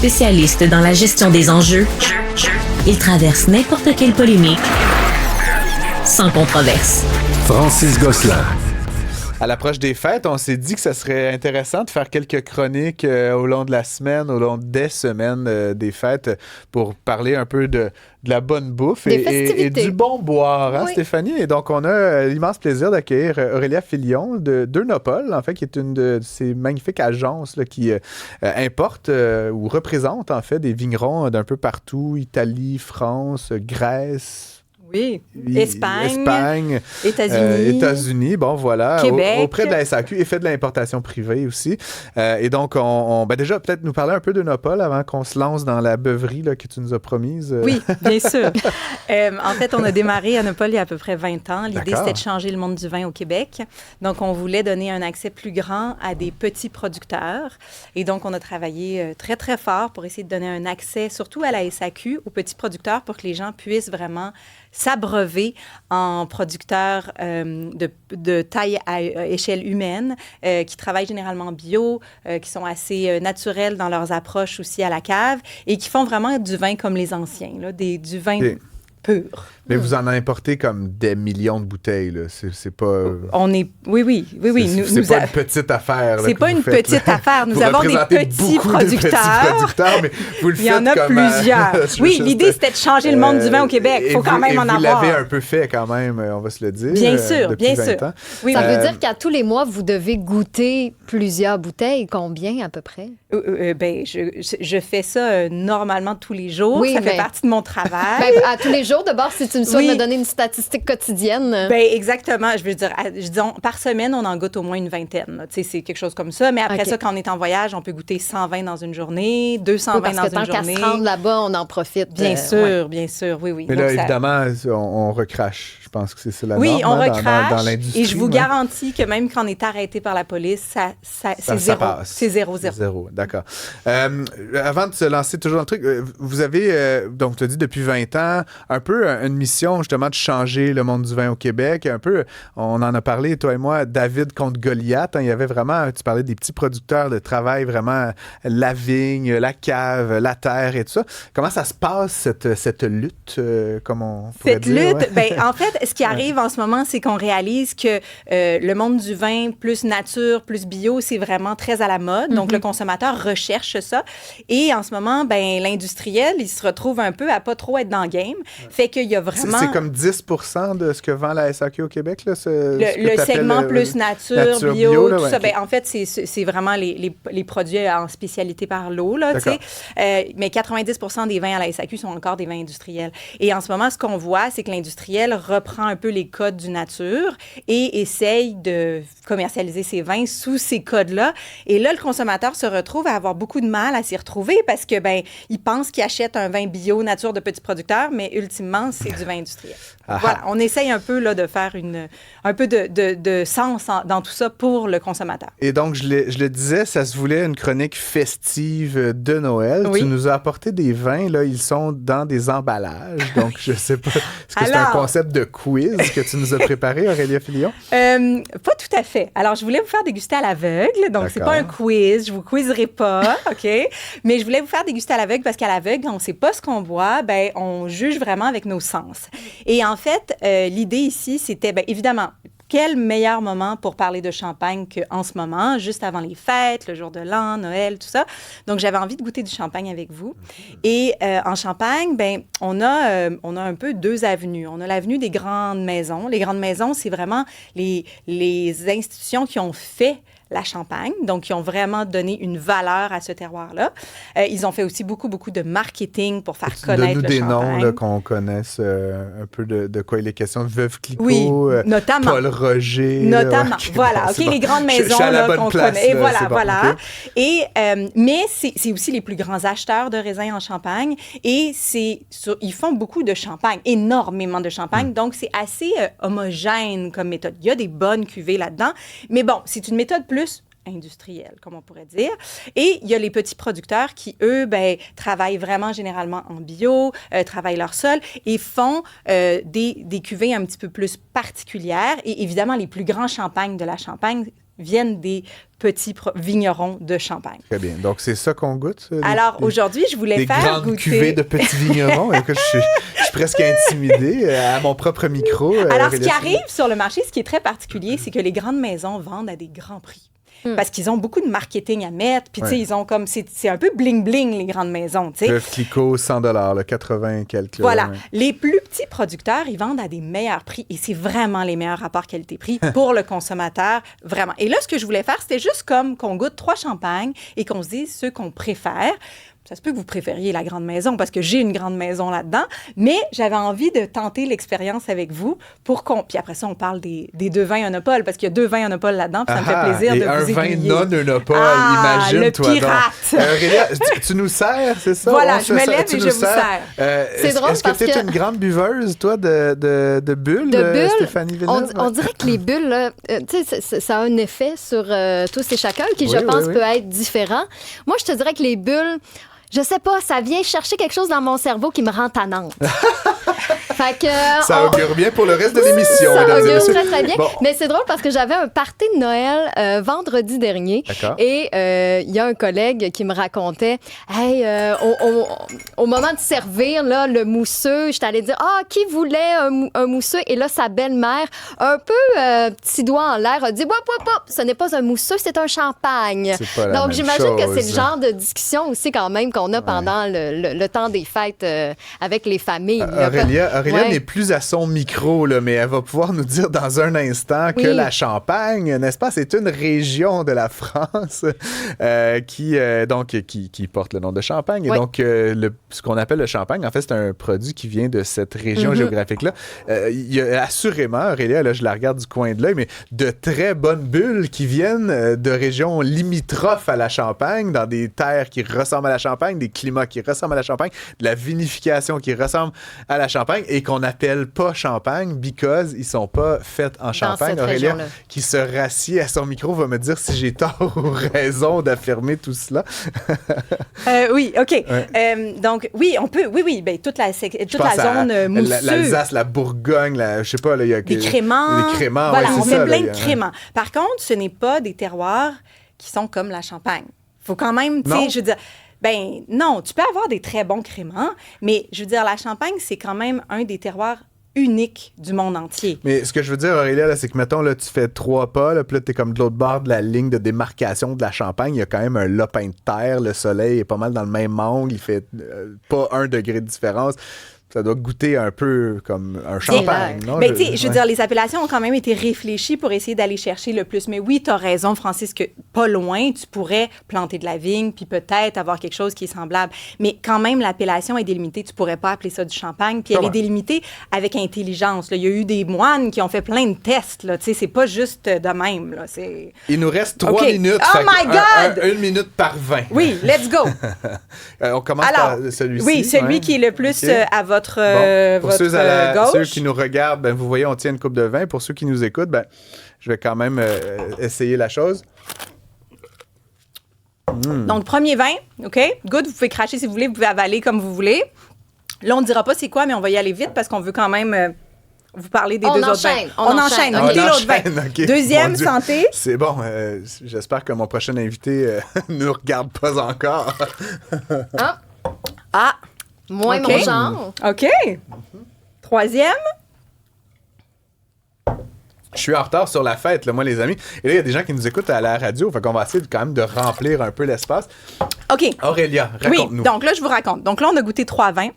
Spécialiste dans la gestion des enjeux, il traverse n'importe quelle polémique sans controverse. Francis Gosselin. À l'approche des fêtes, on s'est dit que ça serait intéressant de faire quelques chroniques au long de la semaine, au long des semaines des fêtes, pour parler un peu de la bonne bouffe et du bon boire, hein, oui. Stéphanie? Et donc, on a l'immense plaisir d'accueillir Aurélia Filion d'Eunopole, en fait, qui est une de ces magnifiques agences là, qui importe ou représente, en fait, des vignerons d'un peu partout, Italie, France, Grèce. Oui, Espagne, États-Unis, bon voilà, Québec. Auprès de la SAQ et fait de l'importation privée aussi. Et donc, déjà, peut-être nous parler un peu d'Eunopole avant qu'on se lance dans la beuverie là, que tu nous as promise. Oui, bien sûr. En fait, on a démarré Eunopole il y a à peu près 20 ans. L'idée, D'accord. c'était de changer le monde du vin au Québec. Donc, on voulait donner un accès plus grand à des petits producteurs. Et donc, on a travaillé très, très fort pour essayer de donner un accès, surtout à la SAQ, aux petits producteurs pour que les gens puissent vraiment s'abreuver en producteurs de taille à échelle humaine, qui travaillent généralement bio, qui sont assez naturels dans leurs approches aussi à la cave et qui font vraiment du vin comme les anciens, là, du vin pur. Mais vous en importez comme des millions de bouteilles, là. C'est pas... Oui. C'est pas une petite affaire. C'est pas une petite affaire. Nous avons des petits producteurs. Mais vous le faites. Il y en a plusieurs. Oui, l'idée, c'était de changer le monde du vin au Québec. Il faut quand même en avoir. Vous l'avez un peu fait quand même, on va se le dire. Bien sûr, bien sûr. Oui, ça veut dire qu'à tous les mois, vous devez goûter plusieurs bouteilles. Combien, à peu près? Je fais ça normalement tous les jours. Oui, ça fait partie de mon travail. À tous les jours, d'abord, si tu me souhaites me donner une statistique quotidienne. Exactement. Je veux dire, disons, par semaine, on en goûte au moins une vingtaine. Tu sais, c'est quelque chose comme ça. Mais après ça, quand on est en voyage, on peut goûter 120 dans une journée, 220 dans une journée. Parce que tant qu'à se rendre là-bas, on en profite. Bien sûr, bien sûr. Oui. Mais là, évidemment, on recrache. Je pense que c'est ça la norme. Oui, on recrache. Dans l'industrie. Et je vous garantis que même quand on est arrêté par la police, c'est zéro. Passe. C'est zéro. Zéro, d'accord. Avant de se lancer toujours dans le truc, vous avez, donc tu as dit depuis 20 ans, un peu une mission justement de changer le monde du vin au Québec. Un peu, on en a parlé, toi et moi, David contre Goliath. Hein, il y avait vraiment, tu parlais des petits producteurs de travail, vraiment la vigne, la cave, la terre et tout ça. Comment ça se passe, cette lutte, comme on pourrait dire? Cette lutte, en fait, ce qui arrive en ce moment, c'est qu'on réalise que le monde du vin plus nature, plus bio, c'est vraiment très à la mode. Donc, le consommateur recherche ça. Et en ce moment, l'industriel, il se retrouve un peu à pas trop être dans le game. Fait qu'il y a vraiment... C'est comme 10% de ce que vend la SAQ au Québec, là? Le segment plus nature bio, tout ça. En fait, c'est vraiment les produits en spécialité par lot, là, tu sais. Mais 90% des vins à la SAQ sont encore des vins industriels. Et en ce moment, ce qu'on voit, c'est que l'industriel reprend un peu les codes du nature et essaye de commercialiser ses vins sous ces codes-là. Et là, le consommateur se retrouve à avoir beaucoup de mal à s'y retrouver parce que, il pense qu'il achète un vin bio, nature de petits producteurs, mais ultimement, c'est du vin industriel. Voilà, on essaye un peu là, de faire un peu de sens dans tout ça pour le consommateur. Et donc, je le disais, ça se voulait une chronique festive de Noël. Oui. Tu nous as apporté des vins, là, ils sont dans des emballages. Donc, je sais pas, est-ce que c'est un concept de quiz que tu nous as préparé, Aurélia Filion? Pas tout à fait. Alors, je voulais vous faire déguster à l'aveugle. Donc, c'est pas un quiz. Je vous quizerai pas, OK? Mais je voulais vous faire déguster à l'aveugle parce qu'à l'aveugle, on sait pas ce qu'on boit. On juge vraiment avec nos sens. Et en fait, l'idée ici, c'était, évidemment, quel meilleur moment pour parler de champagne qu'en ce moment, juste avant les fêtes, le jour de l'an, Noël, tout ça. Donc, j'avais envie de goûter du champagne avec vous. Et en Champagne, on a un peu deux avenues. On a l'avenue des grandes maisons. Les grandes maisons, c'est vraiment les institutions qui ont fait la Champagne, donc qui ont vraiment donné une valeur à ce terroir-là. Ils ont fait aussi beaucoup de marketing pour faire connaître le Champagne. Donne-nous des noms là, qu'on connaisse un peu de quoi il est question. Veuve Clicquot, oui, notamment. Paul Roger. Notamment, voilà. OK, les grandes maisons qu'on connaît. Et voilà. Okay. Et, mais c'est aussi les plus grands acheteurs de raisins en Champagne. Et ils font beaucoup de champagne, énormément de champagne. Donc, c'est assez homogène comme méthode. Il y a des bonnes cuvées là-dedans. Mais bon, c'est une méthode plus industrielle, comme on pourrait dire. Et il y a les petits producteurs qui, eux, travaillent vraiment généralement en bio, travaillent leur sol et font des cuvées un petit peu plus particulières. Et évidemment, les plus grands champagnes de la Champagne viennent des petits vignerons de Champagne. Très bien. Donc, c'est ça qu'on goûte? Alors, aujourd'hui, je voulais faire goûter... Des grandes cuvées de petits vignerons. Écoute, je suis presque intimidé à mon propre micro. Alors, ce qui arrive sur le marché, ce qui est très particulier, c'est que les grandes maisons vendent à des grands prix. Parce qu'ils ont beaucoup de marketing à mettre. Puis, tu sais, ils ont comme... C'est un peu bling-bling, les grandes maisons, tu sais. Veuve Clicquot, 100 $, 80 quelques. Voilà. Les plus petits producteurs, ils vendent à des meilleurs prix. Et c'est vraiment les meilleurs rapports qualité-prix pour le consommateur, vraiment. Et là, ce que je voulais faire, c'était juste comme qu'on goûte 3 champagnes et qu'on se dise ceux qu'on préfère. Ça se peut que vous préfériez la grande maison parce que j'ai une grande maison là-dedans, mais j'avais envie de tenter l'expérience avec vous pour qu'on... Puis après ça, on parle des 2 vins Onopole parce qu'il y a 2 vins Onopole là-dedans, puis ça me fait plaisir de vous aiguiller. Un vin non Onopole, imagine-toi. Le pirate! Aurélia, tu nous sers, c'est ça? Voilà, je me lève et je vous sers. C'est drôle est-ce que tu es une grande buveuse, toi, de bulles, Stéphanie Villeneuve? On dirait que les bulles, là, tu sais, ça a un effet sur tous et chacun qui, je pense, peut être différent. Moi, je te dirais que les bulles... Je sais pas, ça vient chercher quelque chose dans mon cerveau qui me rend tannante. Fait que, ça augure bien pour le reste de l'émission. Ça augure très, très bien. Bon. Mais c'est drôle parce que j'avais un party de Noël vendredi dernier. D'accord. Et il y a un collègue qui me racontait, hey, au moment de servir là, le mousseux, j'étais allée dire, qui voulait un mousseux? Et là, sa belle-mère, un peu petit doigt en l'air, a dit, ce n'est pas un mousseux, c'est un champagne. C'est pas la Donc, même j'imagine chose. que c'est le genre de discussion aussi quand même qu'on a pendant le temps des fêtes avec les familles. Aurélia n'est plus à son micro, là, mais elle va pouvoir nous dire dans un instant que la Champagne, n'est-ce pas, c'est une région de la France qui porte le nom de Champagne. Et donc, ce qu'on appelle le Champagne, en fait, c'est un produit qui vient de cette région géographique-là. Il y a assurément, Aurélia, là, je la regarde du coin de l'œil, mais de très bonnes bulles qui viennent de régions limitrophes à la Champagne, dans des terres qui ressemblent à la Champagne, des climats qui ressemblent à la Champagne, de la vinification qui ressemble à la Champagne et qu'on n'appelle pas Champagne because ils sont pas faits en Champagne. Aurélia, qui se rassied à son micro, va me dire si j'ai tort ou raison d'affirmer tout cela. Oui, OK. Ouais. Donc, oui, on peut... Oui, ben, toute la zone mousseuse. L'Alsace, la Bourgogne, je sais pas, il y a... Des créments. Des créments, voilà, c'est on ça. Met plein de créments. Par contre, ce n'est pas des terroirs qui sont comme la Champagne. Il faut quand même, tu sais, je veux dire... Ben non, tu peux avoir des très bons créments, mais je veux dire, la Champagne, c'est quand même un des terroirs uniques du monde entier. Mais ce que je veux dire, Aurélia, là, c'est que, mettons, là, tu fais 3 pas, là, puis là, t'es comme de l'autre bord de la ligne de démarcation de la Champagne. Il y a quand même un lopin de terre. Le soleil est pas mal dans le même angle. Il fait pas 1 degré de différence. Ça doit goûter un peu comme un champagne, non? Mais tu sais, je veux dire, les appellations ont quand même été réfléchies pour essayer d'aller chercher le plus. Mais oui, tu as raison, Francis, que pas loin, tu pourrais planter de la vigne puis peut-être avoir quelque chose qui est semblable. Mais quand même, l'appellation est délimitée. Tu pourrais pas appeler ça du champagne. Puis elle est délimitée avec intelligence. Là. Il y a eu des moines qui ont fait plein de tests. Tu sais, c'est pas juste de même. Là. Il nous reste 3 minutes. Oh my God! 1 minute par 20. Oui, let's go! On commence par celui-ci. Oui, celui qui est le plus à votre pour votre ceux qui nous regardent, ben, vous voyez, on tient une coupe de vin. Pour ceux qui nous écoutent, ben, je vais quand même essayer la chose. Donc, premier vin, OK? Good, vous pouvez cracher si vous voulez, vous pouvez avaler comme vous voulez. Là, on ne dira pas c'est quoi, mais on va y aller vite parce qu'on veut quand même vous parler des 2 autres vins. On enchaîne. Goûtez l'autre vin. Okay. Deuxième, santé. C'est bon. J'espère que mon prochain invité ne nous regarde pas encore. Moins mon genre. OK. Troisième. Je suis en retard sur la fête, là, moi, les amis. Et là, il y a des gens qui nous écoutent à la radio. Fait qu'on va essayer quand même de remplir un peu l'espace. OK. Aurélia, raconte-nous. Oui, donc là, je vous raconte. Donc là, on a goûté 3 vins.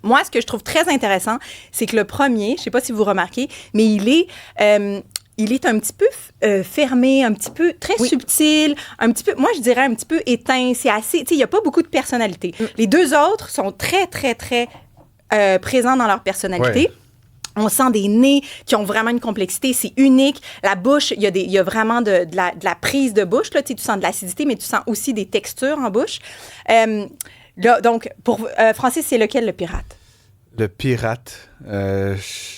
Moi, ce que je trouve très intéressant, c'est que le premier, je ne sais pas si vous remarquez, mais il est un petit peu fermé, un petit peu très subtil, un petit peu, moi je dirais un petit peu éteint. C'est assez, tu sais, il n'y a pas beaucoup de personnalité. Les 2 autres sont très, très, très présents dans leur personnalité. Ouais. On sent des nez qui ont vraiment une complexité, c'est unique. La bouche, il y a vraiment de la prise de bouche. Là. Tu sens de l'acidité, mais tu sens aussi des textures en bouche. Là, donc, pour Francis, c'est lequel le pirate? Le pirate, je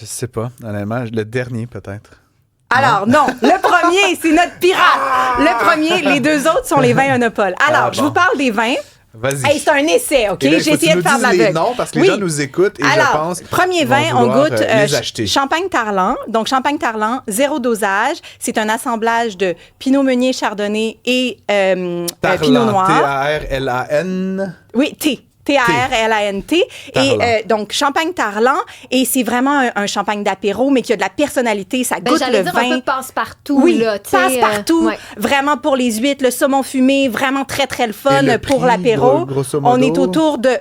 sais pas, honnêtement. Le dernier, peut-être. Alors, non, le premier, c'est notre pirate. Le premier, les 2 autres sont les vins Onopole. Alors, je vous parle des vins. Vas-y. Hey, c'est un essai, OK? J'ai essayé de faire de l'aveugle. Non, parce que les gens nous écoutent et alors, je pense premier vin, on goûte les acheter. Champagne Tarlan. Donc, Champagne Tarlan, 0 dosage. C'est un assemblage de Pinot Meunier, Chardonnay et Pinot Noir. T-A-R-L-A-N. Oui, T-A-R-L-A-N-T. Et donc, Champagne Tarlan. Et c'est vraiment un champagne d'apéro, mais qui a de la personnalité. Ça goûte le vin. Un peu passe-partout. Oui, là, passe-partout. Ouais. Vraiment pour les huîtres, le saumon fumé, vraiment très, très le fun pour l'apéro. Grosso modo? On est autour de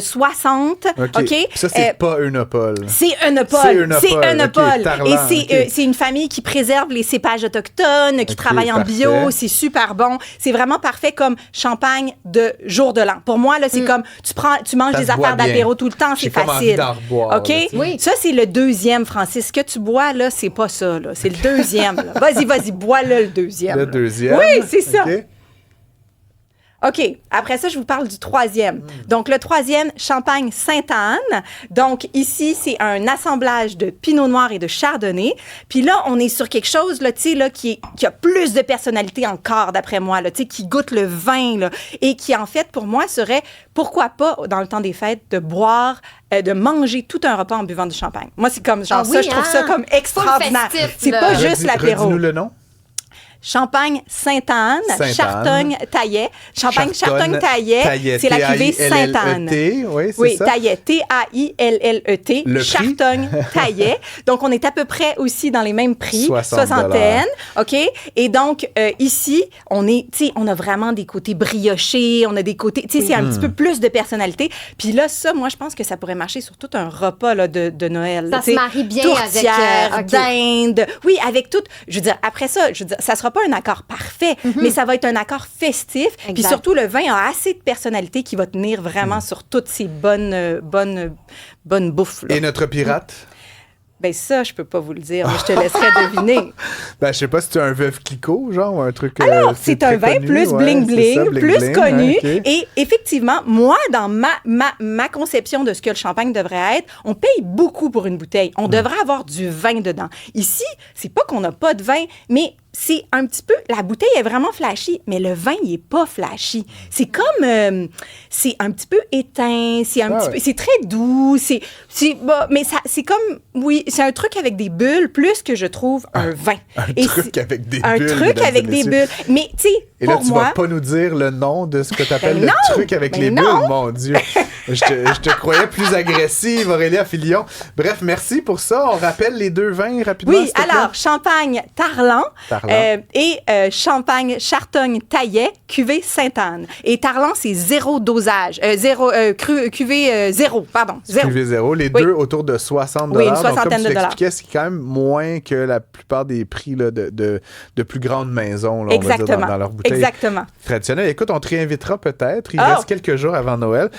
60. OK? Ça, c'est pas Eunopol. C'est Eunopol. C'est Eunopol. Et c'est une famille qui préserve les cépages autochtones, qui travaille en bio. C'est super bon. C'est vraiment parfait comme champagne de jour de l'an. Pour moi, là, c'est comme tu manges des affaires d'apéro tout le temps, c'est facile. Boire, OK? Là, oui. Ça, c'est le deuxième, Francis. Ce que tu bois, là, c'est pas ça, là. C'est le deuxième. Là. Vas-y, bois-le, le deuxième. Le deuxième? Oui, c'est ça. Okay. OK. Après ça, je vous parle du troisième. Donc, le troisième, Champagne Sainte-Anne. Donc, ici, c'est un assemblage de Pinot Noir et de Chardonnay. Puis là, on est sur quelque chose, là, tu sais, là, qui a plus de personnalité encore, d'après moi, là, tu sais, qui goûte le vin, là, et qui, en fait, pour moi, serait, pourquoi pas, dans le temps des fêtes, de boire, de manger tout un repas en buvant du champagne. Moi, c'est comme, genre, ça, je trouve ça comme extraordinaire. C'est pas juste l'apéro. Redis-nous le nom. Champagne Sainte-Anne, Chartogne-Taillet. Champagne Chartogne-Taillet, c'est la cuvée Sainte-Anne. Oui, ça. Taillet, T-A-I-L-L-E-T. Chartogne-Taillet. Donc, on est à peu près aussi dans les mêmes prix. Soixantaine. OK? Et donc, ici, on a vraiment des côtés briochés, on a des côtés, tu sais, c'est un petit peu plus de personnalité. Puis là, ça, moi, je pense que ça pourrait marcher sur tout un repas là, de Noël. Ça se marie bien tourtière, avec... dinde. Oui, avec tout. Je veux dire, après ça, ça sera pas un accord parfait, mais ça va être un accord festif. Exact. Puis surtout, le vin a assez de personnalité qui va tenir vraiment sur toutes ces bonnes bouffes. Là. Et notre pirate? Ben ça, je peux pas vous le dire, mais je te laisserai deviner. Ben, je sais pas si tu as un Veuve Clicquot, genre, ou un truc... Alors, c'est un vin plus bling-bling, plus connu. Okay. Et effectivement, moi, dans ma conception de ce que le champagne devrait être, on paye beaucoup pour une bouteille. On devrait avoir du vin dedans. Ici, c'est pas qu'on n'a pas de vin, mais c'est un petit peu... La bouteille est vraiment flashy, mais le vin, il est pas flashy. C'est comme... c'est un petit peu éteint, c'est un petit peu... C'est très doux, mais ça, c'est comme... Oui, c'est un truc avec des bulles, plus que je trouve un vin. Un truc avec des bulles. Un truc avec des bulles. Mais, tu sais, et là, tu vas pas nous dire le nom de ce que tu appelles le truc avec les bulles, mon Dieu. Je te croyais plus agressive, Aurélia Filion. Bref, merci pour ça. On rappelle les deux vins rapidement. Oui, alors, Champagne Tarlan. Et Champagne Chartogne-Taillet, cuvée Sainte-Anne. Et Tarlan, c'est 0 dosage. Cuvée 0, pardon. 0. Cuvée 0. Les deux autour de 60 $. Oui, une soixantaine de dollars. C'est quand même moins que la plupart des prix là, de plus grandes maisons, là, exactement. On va dire, dans leur bouteille traditionnelle. Écoute, on te réinvitera peut-être. Il reste quelques jours avant Noël.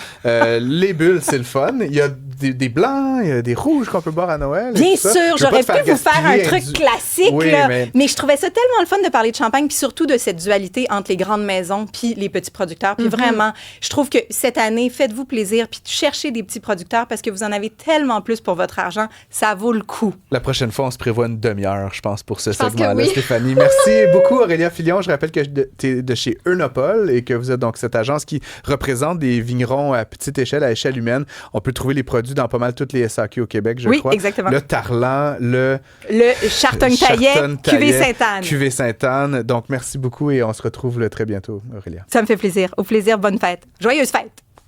Les bulles, c'est le fun. Il y a des blancs, il y a des rouges qu'on peut boire à Noël. Bien sûr, j'aurais pu vous faire un truc classique, là, mais je trouvais ça tellement le fun de parler de champagne, puis surtout de cette dualité entre les grandes maisons puis les petits producteurs. Puis vraiment, je trouve que cette année, faites-vous plaisir, puis cherchez des petits producteurs parce que vous en avez tellement plus pour votre argent. Ça vaut le coup. La prochaine fois, on se prévoit une demi-heure, je pense, pour ce segment-là, Stéphanie. Merci beaucoup, Aurélia Filion. Je rappelle que tu es de chez Eunopol et que vous êtes donc cette agence qui représente des vignerons à petite échelle, à échelle humaine. On peut trouver les produits dans pas mal toutes les SAQ au Québec, je crois. Oui, exactement. Le Tarlan, le Chartogne-Taillet, cuvée Sainte-Anne. Cuvée Sainte-Anne. Donc, merci beaucoup et on se retrouve très bientôt, Aurélia. Ça me fait plaisir. Au plaisir, bonne fête. Joyeuse fête.